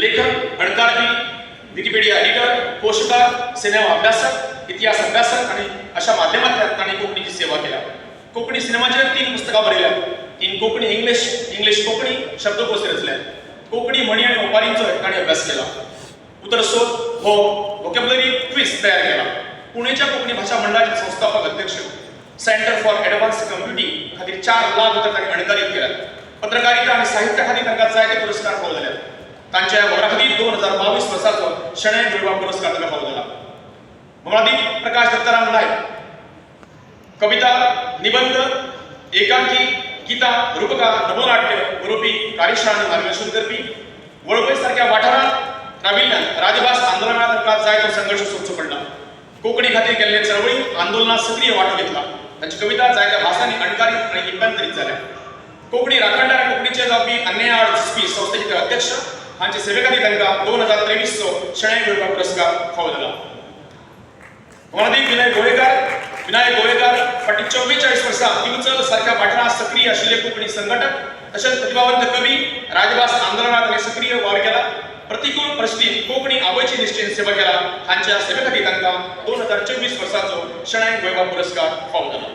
लेखक, अणकारबी, Wikipedia editor, कोशकार, cinema अभ्यासक, इतिहास अभ्यासक आणि अशा माध्यमांतल्यान तांणी कोंकणीची सेवा केल्या. कोंकणी सिनेमाचेर 3 पुस्तकां बरयल्या. 3 कोंकणी इंग्लिश कोंकणी शब्दकोश रचल्या. कोंकणी म्हणी आनी ओंपारींचोय तांणी अभ्यास केला. उतरसोद हो व्होकॅब्युलरी क्विज तयार केला. पुणेच्या कोंकणी भाषा मंडळाचे संस्थापक अध्यक्ष, सेंटर फॉर एडवान्स कम्प्युटिंग खातीर 4 लाख उतर तांणी अणकारीत केल्यात. पत्रकारिता आनी साहित्या खातीर तांकां जायते पुरस्कार फावो जाल्यात. तांच्या वरा खातीर 2022 वर्साचो शणै गोंयबाब पुरस्कार ताका फावो जाला. मंगळादीप प्रकाश दत्ताराम नायक कविता, निबंध, एकांकी, गीता, रूपका, नभोनाट्य बरोवपी, कार्यशाळा आनी मार्गदर्शन करपी, वळवय सारख्या वाठारांत राविल्ल्यान राजभास आंदोलनात तांकां जायतो संघर्श सोंसचो पडला. कोंकणी खातीर केल्ले चळवळींत आंदोलनात सक्रीय वांटो घेतला. तांची कविता जायत्या भासांनी अणकारीत आनी लिप्यांतरीत जाल्या. कोंकणी राखणदार आनी कोंकणीचे जावपी अन्याय आड झुजपी संस्थेचे अध्यक्ष हांचे सेवे खातीर तांकां 2023 चो शणै गोंयबाब पुरस्कार फावो जाला. मंगळादीप विनायक गोवेकार फाटीं 44 वर्सां दिवचल सारख्या वाठारांत सक्रीय आशिल्ले कोंकणी संघटक तशेंच प्रतिभावंत कवी, राजभास आंदोलनात ताणें सक्रीय वावर केला. प्रतिकूल परिस्थितीत कोंकणी आबयची निश्चेन सेवा केला. हांच्या सेवे खातीर तांकां 2024 वर्साचो शणै गोंयबाब पुरस्कार फावो जाला.